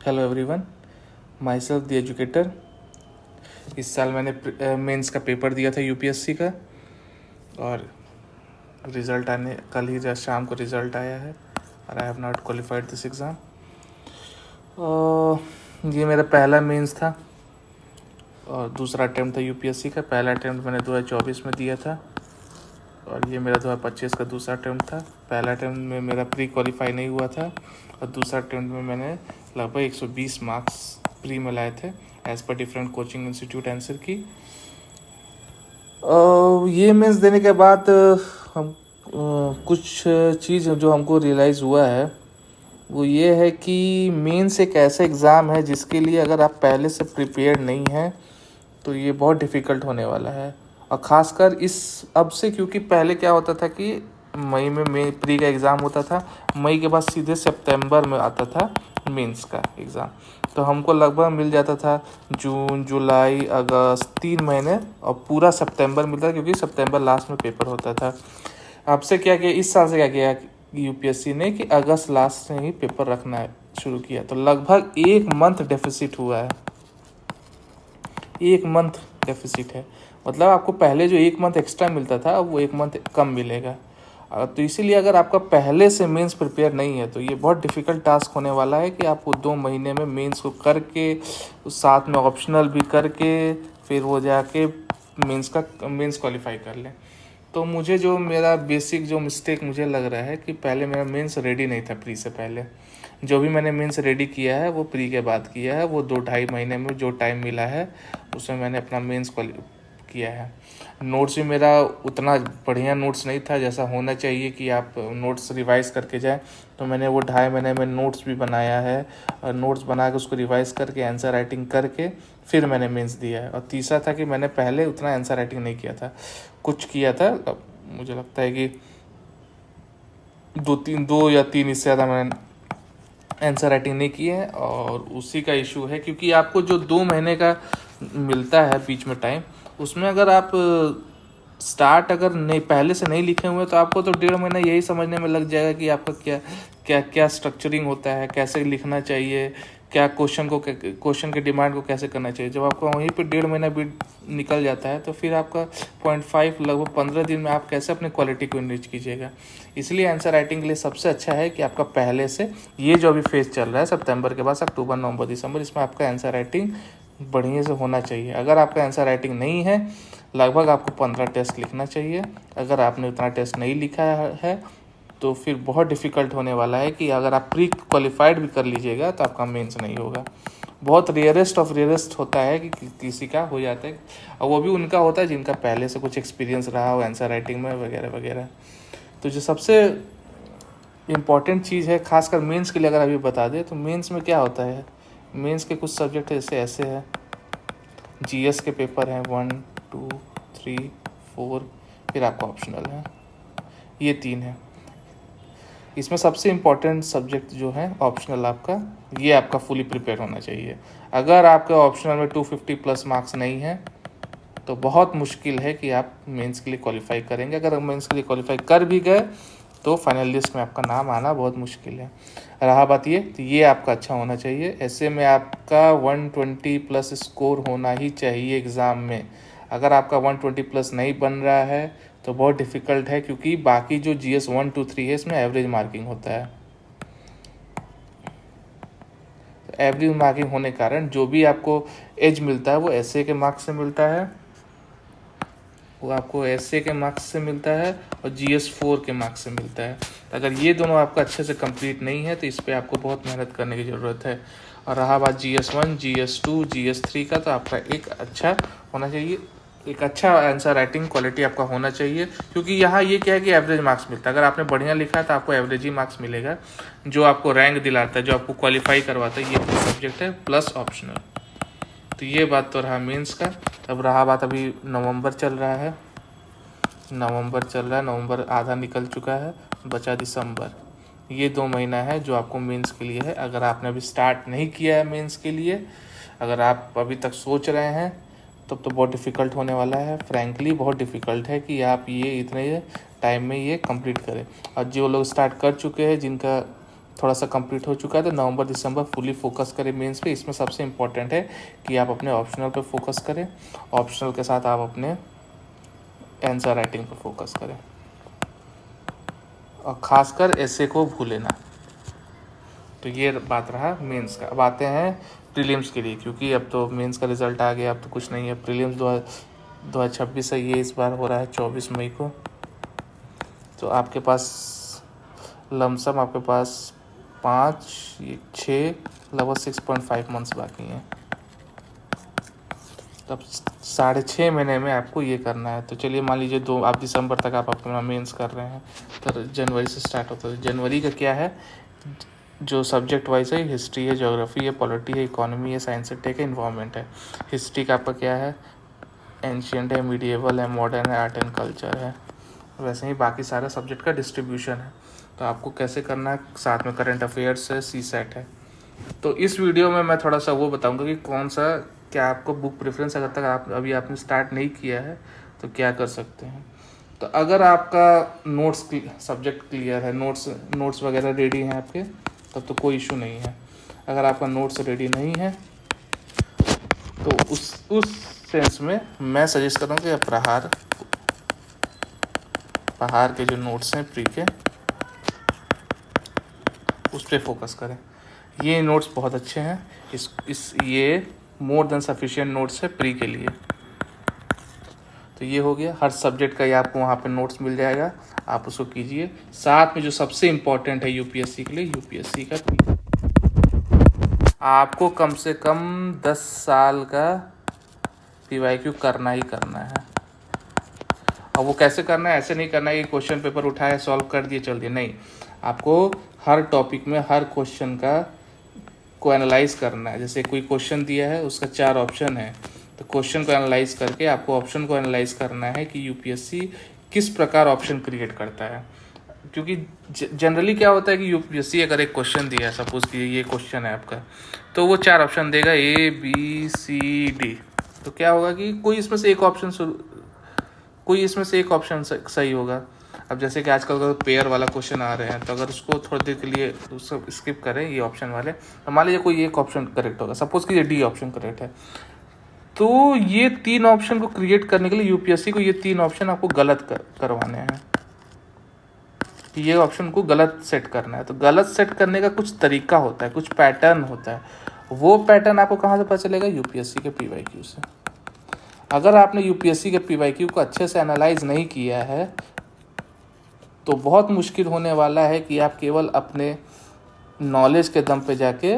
Hello everyone, my self the educator. इस साल मैंने मेंस का पेपर दिया था यूपीएससी का, और रिज़ल्ट आने कल ही जस्ट शाम को रिज़ल्ट आया है, और I have not qualified this exam. ये मेरा पहला मेंस था और दूसरा अटैम्प्ट था यूपीएससी का। पहला अटैम्प्ट मैंने 2024 में दिया था और ये मेरा 2025 का दूसरा अटैम्प्ट था। पहला अटैम्प्ट में मेरा प्री क्वालिफाई नहीं हुआ था और दूसरा अटैम्प्ट में मैंने लगभग 120 मार्क्स प्री में लाए थे as per different coaching institute answer की। ये मेंस देने के बाद हम कुछ चीज़ जो हमको रियलाइज़ हुआ है वो ये है कि मेंस एक ऐसा एग्ज़ाम है जिसके लिए अगर आप पहले से प्रिपेयर्ड नहीं हैं तो ये बहुत डिफ़िकल्ट होने वाला है। और ख़ासकर इस अब से, क्योंकि पहले क्या होता था कि मई में प्री का एग्ज़ाम होता था, मई के बाद सीधे सितंबर में आता था मेंस का एग्ज़ाम। तो हमको लगभग मिल जाता था जून, जुलाई, अगस्त, 3 महीने, और पूरा सितंबर मिलता था क्योंकि सितंबर लास्ट में पेपर होता था। अब से क्या किया, इस साल से क्या किया यूपीएससी ने कि अगस्त लास्ट से ही पेपर रखना शुरू किया। तो लगभग 1 मंथ डेफिसिट हुआ है, 1 मंथ डेफिसिट है। मतलब आपको पहले जो 1 मंथ एक्स्ट्रा मिलता था अब वो 1 मंथ कम मिलेगा। तो इसीलिए अगर आपका पहले से मेंस प्रिपेयर नहीं है तो ये बहुत डिफ़िकल्ट टास्क होने वाला है कि आपको 2 महीने में मेंस को करके, उस साथ में ऑप्शनल भी करके, फिर वो जाके मेंस क्वालिफाई कर लें। तो मुझे जो मेरा बेसिक जो मिस्टेक मुझे लग रहा है कि पहले मेरा मेंस रेडी नहीं था प्री से पहले। जो भी मैंने मेंस रेडी किया है वो प्री के बाद किया है। वो 2-2.5 महीने में जो टाइम मिला है उसमें मैंने अपना मेंस किया है। नोट्स भी मेरा उतना बढ़िया नोट्स नहीं था जैसा होना चाहिए कि आप नोट्स रिवाइज करके जाएं। तो मैंने वो 2.5 महीने में नोट्स भी बनाया है, और नोट्स बना के उसको रिवाइज करके आंसर राइटिंग करके फिर मैंने मेंस दिया है। और तीसरा था कि मैंने पहले उतना आंसर राइटिंग नहीं किया था, कुछ किया था, मुझे लगता है कि 2 या 3 इससे ज़्यादा मैंने आंसर राइटिंग नहीं की है। और उसी का इशू है क्योंकि आपको जो 2 महीने का मिलता है बीच में टाइम, उसमें अगर आप स्टार्ट अगर नहीं पहले से नहीं लिखे हुए तो आपको तो 1.5 महीना यही समझने में लग जाएगा कि आपका क्या क्या क्या स्ट्रक्चरिंग होता है, कैसे लिखना चाहिए, क्या क्वेश्चन के डिमांड को कैसे करना चाहिए। जब आपका वहीं पे 1.5 महीना भी निकल जाता है तो फिर आपका 0.5 लगभग 15 दिन में आप कैसे अपने क्वालिटी को इनरिच कीजिएगा। इसलिए आंसर राइटिंग के लिए सबसे अच्छा है कि आपका पहले से ये जो अभी फेज चल रहा है सितंबर के बाद अक्टूबर, नवंबर, दिसंबर, इसमें आपका आंसर राइटिंग बढ़िया से होना चाहिए। अगर आपका आंसर राइटिंग नहीं है, लगभग आपको 15 टेस्ट लिखना चाहिए। अगर आपने उतना टेस्ट नहीं लिखा है तो फिर बहुत डिफ़िकल्ट होने वाला है कि अगर आप प्री क्वालिफाइड भी कर लीजिएगा तो आपका मेंस नहीं होगा। बहुत रेयरेस्ट ऑफ रेयरेस्ट होता है कि किसी का हो जाता है, और वो भी उनका होता है जिनका पहले से कुछ एक्सपीरियंस रहा हो आंसर राइटिंग में वगैरह वगैरह। तो जो सबसे इम्पॉर्टेंट चीज़ है खासकर मेंस के लिए अगर अभी बता दें तो मेंस में क्या होता है, मेंस के कुछ सब्जेक्ट जैसे ऐसे हैं, जीएस के पेपर हैं 1, 2, 3, 4, फिर आपका ऑप्शनल है, ये 3 है। इसमें सबसे इम्पॉर्टेंट सब्जेक्ट जो है ऑप्शनल आपका, ये आपका फुली प्रिपेयर होना चाहिए। अगर आपके ऑप्शनल में 250 प्लस मार्क्स नहीं है तो बहुत मुश्किल है कि आप मेंस के लिए क्वालिफाई करेंगे। अगर मेंस के लिए क्वालिफाई कर भी गए तो फाइनल लिस्ट में आपका नाम आना बहुत मुश्किल है। रहा बात ये, तो ये आपका अच्छा होना चाहिए। ऐसे में आपका 120 प्लस स्कोर होना ही चाहिए एग्ज़ाम में। अगर आपका 120 प्लस नहीं बन रहा है तो बहुत डिफ़िकल्ट है, क्योंकि बाकी जो GS 1, 2, 3 है इसमें एवरेज मार्किंग होता है। तो एवरेज मार्किंग होने के कारण जो भी आपको एज मिलता है वो ऐसे के मार्क्स से मिलता है, वो आपको ऐसे के मार्क्स से मिलता है और GS 4 के मार्क्स से मिलता है। तो अगर ये दोनों आपका अच्छे से कंप्लीट नहीं है तो इस पर आपको बहुत मेहनत करने की ज़रूरत है। और रहा बात GS 1, GS 2, GS 3 का, तो आपका एक अच्छा होना चाहिए, एक अच्छा आंसर राइटिंग क्वालिटी आपका होना चाहिए। क्योंकि यहाँ ये क्या है कि एवरेज मार्क्स मिलता है। अगर आपने बढ़िया लिखा है तो आपको एवरेज ही मार्क्स मिलेगा। जो आपको रैंक दिलाता है, जो आपको क्वालिफाई करवाता है, ये सब्जेक्ट है प्लस ऑप्शनल। तो ये बात तो रहा मेंस का। अब रहा बात, अभी नवंबर चल रहा है, नवंबर आधा निकल चुका है, बचा दिसंबर। ये 2 महीना है जो आपको मेंस के लिए है। अगर आपने अभी स्टार्ट नहीं किया है मेंस के लिए, अगर आप अभी तक सोच रहे हैं तब तो बहुत डिफ़िकल्ट होने वाला है। फ्रैंकली बहुत डिफ़िकल्ट है कि आप ये इतने टाइम में ये कंप्लीट करें। और जो लोग स्टार्ट कर चुके हैं, जिनका थोड़ा सा कंप्लीट हो चुका है, तो नवंबर दिसंबर फुली फोकस करें मेंस पे। इसमें सबसे इम्पोर्टेंट है कि आप अपने ऑप्शनल पे फोकस करें, ऑप्शनल के साथ आप अपने आंसर राइटिंग पे फोकस करें, और ख़ासकर ऐसे को भूले ना। तो ये बात रहा मेंस का। अब आते हैं प्रीलिम्स के लिए, क्योंकि अब तो मेंस का रिज़ल्ट आ गया, अब तो कुछ नहीं है। प्रीलिम्स 2026 है, ये इस बार हो रहा है 24 मई को। तो आपके पास लमसम आपके पास 6 लगभग 6.5 मंथ्स बाकी हैं। तब 6.5 महीने में आपको ये करना है। तो चलिए मान लीजिए आप दिसंबर तक आप अपना मेंस कर रहे हैं, तो जनवरी से स्टार्ट होता है। जनवरी का क्या है, जो सब्जेक्ट वाइज है, हिस्ट्री है, ज्योग्राफी है, पॉलिटी है, इकोनॉमी है, साइंस है, टेक है, इन्वायरमेंट है। हिस्ट्री का आपका क्या है, एंशियंट है, मीडिएवल है, मॉडर्न है, आर्ट एंड कल्चर है। वैसे ही बाकी सारे सब्जेक्ट का डिस्ट्रीब्यूशन है। तो आपको कैसे करना है, साथ में करंट अफेयर्स है, सीसेट है। तो इस वीडियो में मैं थोड़ा सा वो बताऊंगा कि कौन सा, क्या आपको बुक प्रेफरेंस, अगर तक अभी आपने स्टार्ट नहीं किया है तो क्या कर सकते हैं। तो अगर आपका नोट्स सब्जेक्ट क्लियर है, नोट्स वगैरह रेडी हैं आपके, तब तो कोई इशू नहीं है। अगर आपका नोट्स रेडी नहीं है तो उस सेंस में मैं सजेस्ट करूँगा कि आप पहाड़ के जो नोट्स हैं प्री के, उस पर फोकस करें। ये नोट्स बहुत अच्छे हैं। ये मोर देन सफिशिएंट नोट्स है प्री के लिए। तो ये हो गया, हर सब्जेक्ट का ये आपको वहाँ पे नोट्स मिल जाएगा, आप उसको कीजिए। साथ में जो सबसे इम्पोर्टेंट है यूपीएससी के लिए, यूपीएससी का प्री, आपको कम से कम 10 साल का पीवाईक्यू करना ही करना है। और वो कैसे करना है, ऐसे नहीं करना है कि क्वेश्चन पेपर उठाए, सॉल्व कर दिए, चल दिए, नहीं। आपको हर टॉपिक में हर क्वेश्चन को एनालाइज करना है। जैसे कोई क्वेश्चन दिया है, उसका 4 ऑप्शन है, तो क्वेश्चन को एनालाइज करके आपको ऑप्शन को एनालाइज करना है कि यूपीएससी किस प्रकार ऑप्शन क्रिएट करता है। क्योंकि जनरली क्या होता है कि यूपीएससी अगर एक क्वेश्चन दिया है, सपोज कि ये क्वेश्चन है आपका, तो वो 4 ऑप्शन देगा, ABCD। तो क्या होगा कि कोई इसमें से एक ऑप्शन सही होगा। अब जैसे कि आजकल का पेयर वाला क्वेश्चन आ रहे हैं, तो अगर उसको थोड़ी देर के लिए उसको स्किप करें, ये ऑप्शन वाले, तो मान लीजिए कोई एक ऑप्शन करेक्ट होगा, सपोज कि ये डी ऑप्शन करेक्ट है, तो ये 3 ऑप्शन को क्रिएट करने के लिए यूपीएससी को ये 3 ऑप्शन आपको गलत करवाने हैं। ये ऑप्शन को गलत सेट करना है। तो गलत सेट करने का कुछ तरीका होता है, कुछ पैटर्न होता है। वो पैटर्न आपको कहाँ से पता चलेगा, यूपीएससी के पीवाईक्यू से। अगर आपने यूपीएससी के पीवाईक्यू को अच्छे से एनालाइज नहीं किया है तो बहुत मुश्किल होने वाला है कि आप केवल अपने नॉलेज के दम पे जाके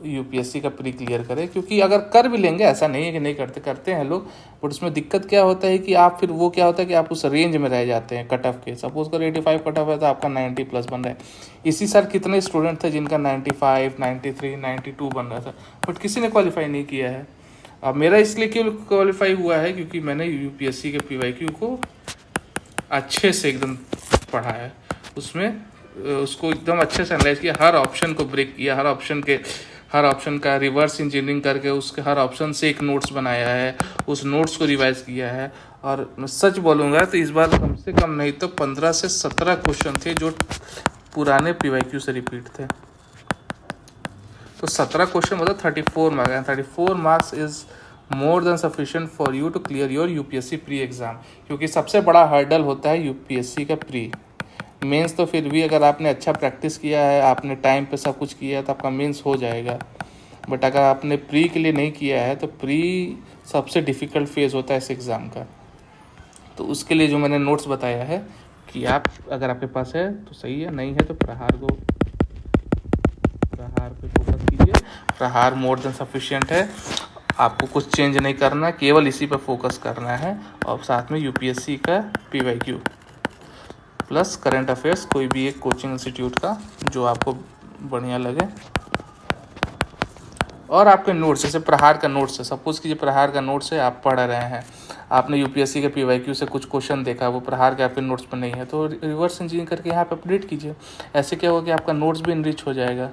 यूपीएससी का प्री क्लियर करें। क्योंकि अगर कर भी लेंगे, ऐसा नहीं है कि नहीं करते हैं लोग, बट उसमें दिक्कत क्या होता है कि आप फिर वो क्या होता है कि आप उस रेंज में रह जाते हैं कट ऑफ के। सपोज कर 85 कट ऑफ है तो आपका 90 प्लस बन रहा है। इसी साल कितने स्टूडेंट थे जिनका 95, 93, 92 बन रहा था, बट किसी ने क्वालिफाई नहीं किया है। अब मेरा इसलिए क्यों क्वालिफाई हुआ है, क्योंकि मैंने यूपीएससी के पीवाईक्यू को अच्छे से एकदम पढ़ा है, उसमें उसको एकदम अच्छे से एनालाइज किया, हर ऑप्शन को ब्रेक किया, हर ऑप्शन का रिवर्स इंजीनियरिंग करके उसके हर ऑप्शन से एक नोट्स बनाया है, उस नोट्स को रिवाइज किया है। और मैं सच बोलूँगा तो इस बार कम से कम नहीं तो 15 से 17 क्वेश्चन थे जो पुराने पीवाईक्यू से रिपीट थे। तो 17 क्वेश्चन मतलब 34 मार्क्स हैं। 34 marks is more than sufficient for you to clear your UPSC pre exam. क्योंकि सबसे बड़ा हर्डल होता है यूपीएससी का प्री। मेंस तो फिर भी अगर आपने अच्छा प्रैक्टिस किया है, आपने टाइम पे सब कुछ किया है, तो आपका मेंस हो जाएगा। बट अगर आपने प्री के लिए नहीं किया है तो प्री सबसे डिफ़िकल्ट फेज़ होता है इस एग्ज़ाम का। तो उसके लिए जो मैंने नोट्स बताया है कि आप अगर आपके पास है तो सही है, नहीं है तो प्रहार पे फोकस कीजिए। प्रहार मोर देन सफिशिएंट है, आपको कुछ चेंज नहीं करना, केवल इसी पर फोकस करना है। और साथ में यूपीएससी का पीवाईक्यू प्लस करंट अफेयर्स, कोई भी एक कोचिंग इंस्टीट्यूट का जो आपको बढ़िया लगे। और आपके नोट्स, जैसे प्रहार का नोट्स है, सपोज कीजिए प्रहार का नोट्स है, आप पढ़ रहे हैं, आपने यूपीएससी के पीवाईक्यू से कुछ क्वेश्चन देखा, वो प्रहार के आपके नोट्स पर नहीं है, तो रिवर्स इंजीनियरिंग करके यहाँ पे अपडेट कीजिए। ऐसे क्या होगा कि आपका नोट्स भी इनरिच हो जाएगा।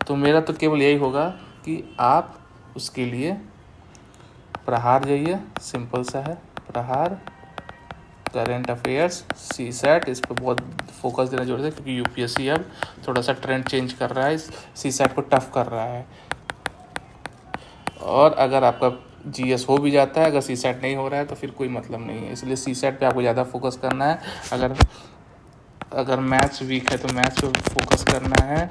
तो मेरा तो केवल यही होगा कि आप उसके लिए प्रहार जाइए, सिंपल सा है, प्रहार करंट अफेयर्स सी सैट, इस पर बहुत फोकस देना जरूरत है क्योंकि यूपीएससी अब थोड़ा सा ट्रेंड चेंज कर रहा है, सी सैट को टफ कर रहा है। और अगर आपका जीएस हो भी जाता है, अगर सी सैट नहीं हो रहा है तो फिर कोई मतलब नहीं है, इसलिए सी सैट पर आपको ज़्यादा फोकस करना है। अगर मैथ्स वीक है तो मैथ्स पे फोकस करना है,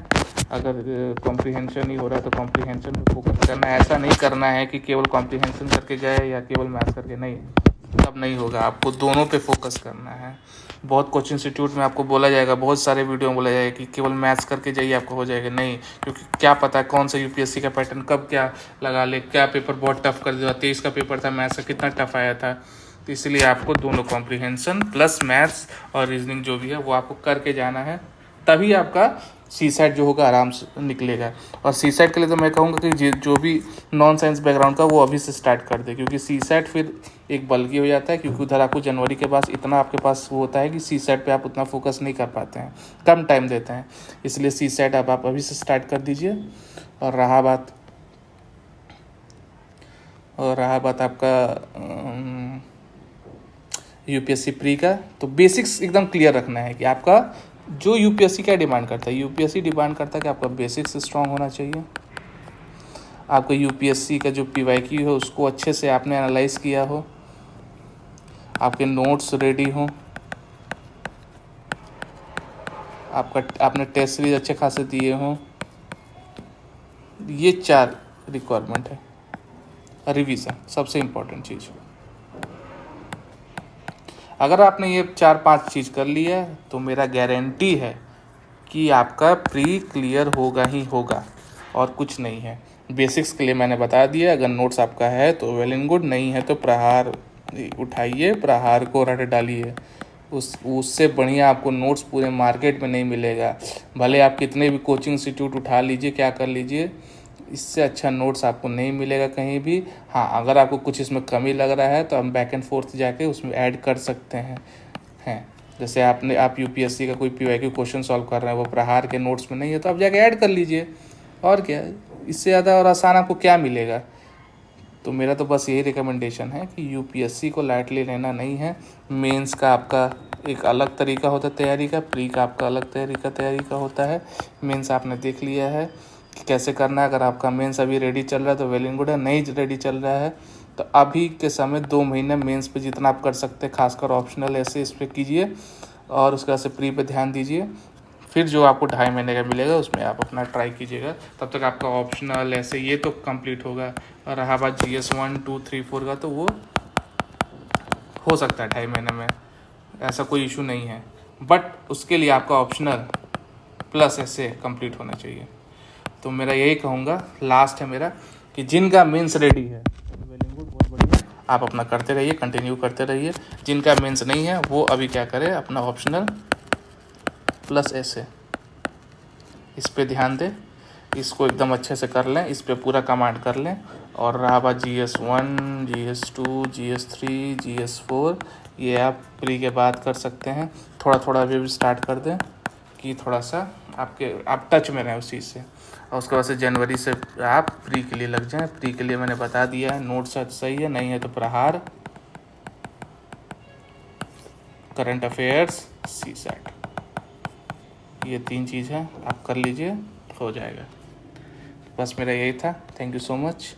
अगर कॉम्प्रीहेंशन ही हो रहा है तो कॉम्प्रीहेंशन पे फोकस करना है। ऐसा नहीं करना है कि केवल कॉम्प्रीहेंशन करके गए या केवल मैथ्स करके, नहीं, तब नहीं होगा, आपको दोनों पे फोकस करना है। बहुत कोचिंग इंस्टीट्यूट में आपको बोला जाएगा, बहुत सारे वीडियो में बोला जाएगा कि केवल मैथ्स करके जाइए आपको हो जाएगा, नहीं, क्योंकि क्या पता है कौन सा यूपीएससी का पैटर्न कब क्या लगा ले, क्या पेपर बहुत टफ कर दिया। 23 का पेपर था मैथ्स का, कितना टफ आया था। तो इसलिए आपको दोनों कॉम्प्रीहेंशन प्लस मैथ्स और रीजनिंग जो भी है वो आपको करके जाना है, तभी आपका सी सैट जो होगा आराम से निकलेगा। और सी सैट के लिए तो मैं कहूँगा कि जो भी नॉन साइंस बैकग्राउंड का वो अभी से स्टार्ट कर दे, क्योंकि सी सैट फिर एक बल्कि हो जाता है, क्योंकि उधर आपको जनवरी के पास इतना आपके पास वो होता है कि सी सैट पे आप उतना फोकस नहीं कर पाते हैं, कम टाइम देते हैं। इसलिए सी सैट आप अभी से स्टार्ट कर दीजिए। और रहा बात आपका यूपीएससी प्री का, तो बेसिक्स एकदम क्लियर रखना है कि आपका जो यूपीएससी क्या डिमांड करता है। यूपीएससी डिमांड करता है कि आपका बेसिक्स स्ट्रांग होना चाहिए, आपका यूपीएससी का जो पीवाईक्यू है उसको अच्छे से आपने एनालाइज किया हो, आपके नोट्स रेडी हों, आपने टेस्ट सीरीज अच्छे खासे दिए हों। ये 4 रिक्वायरमेंट है। रिवीजन सबसे इम्पोर्टेंट चीज़। अगर आपने ये 4-5 चीज़ कर लिया है तो मेरा गारंटी है कि आपका प्री क्लियर होगा ही होगा, और कुछ नहीं है। बेसिक्स के लिए मैंने बता दिया, अगर नोट्स आपका है तो वेल एंड गुड, नहीं है तो प्रहार उठाइए, प्रहार को रट डालिए। उससे बढ़िया आपको नोट्स पूरे मार्केट में नहीं मिलेगा। भले आप कितने भी कोचिंग इंस्टीट्यूट उठा लीजिए, क्या कर लीजिए, इससे अच्छा नोट्स आपको नहीं मिलेगा कहीं भी। हाँ, अगर आपको कुछ इसमें कमी लग रहा है तो हम बैक एंड फोर्थ जाके उसमें ऐड कर सकते हैं। जैसे आप यूपीएससी का कोई पीवाईक्यू क्वेश्चन सॉल्व कर रहे हैं, वो प्रहार के नोट्स में नहीं है तो आप जाके ऐड कर लीजिए, और क्या, इससे ज़्यादा और आसान आपको क्या मिलेगा। तो मेरा तो बस यही रिकमेंडेशन है कि यूपीएससी को लाइटली लेना नहीं है। मेंस का आपका एक अलग तरीका होता है तैयारी का, प्री का आपका अलग तैयारी का होता है। मेंस आपने देख लिया है कि कैसे करना है। अगर आपका मेंस अभी रेडी चल रहा है तो वेल एंड गुड है, नहीं रेडी चल रहा है तो अभी के समय 2 महीने मेंस पे जितना आप कर सकते हैं, खासकर ऑप्शनल ऐसे इस पर कीजिए, और उसके बाद से प्री पे ध्यान दीजिए। फिर जो आपको 2.5 महीने का मिलेगा उसमें आप अपना ट्राई कीजिएगा, तब तक आपका ऑप्शनल ऐसे ये तो कंप्लीट होगा। और रहा बात GS 1, 2, 3, 4 का, तो वो हो सकता है 2.5 महीने में, ऐसा कोई इशू नहीं है। बट उसके लिए आपका ऑप्शनल प्लस ऐसे कंप्लीट होना चाहिए। तो मेरा यही कहूँगा, लास्ट है मेरा, कि जिनका मेंस रेडी है बहुत बढ़िया, आप अपना करते रहिए, कंटिन्यू करते रहिए। जिनका मेंस नहीं है वो अभी क्या करें, अपना ऑप्शनल प्लस ऐसे इस पे ध्यान दें, इसको एकदम अच्छे से कर लें, इस पे पूरा कमांड कर लें। और रहा बात GS 1, GS 2, GS 3, GS 4, ये आप प्री के बाद कर सकते हैं। थोड़ा थोड़ा अभी भी स्टार्ट कर दें कि थोड़ा सा आप टच में रहें उस चीज़ से, और उसके बाद से जनवरी से आप प्री के लिए लग जाएं। प्री के लिए मैंने बता दिया है, नोट्स सही है, नहीं है तो प्रहार, करंट अफेयर्स, सी सैट, ये 3 चीज़ हैं, आप कर लीजिए, हो जाएगा। बस मेरा यही था। Thank you so much.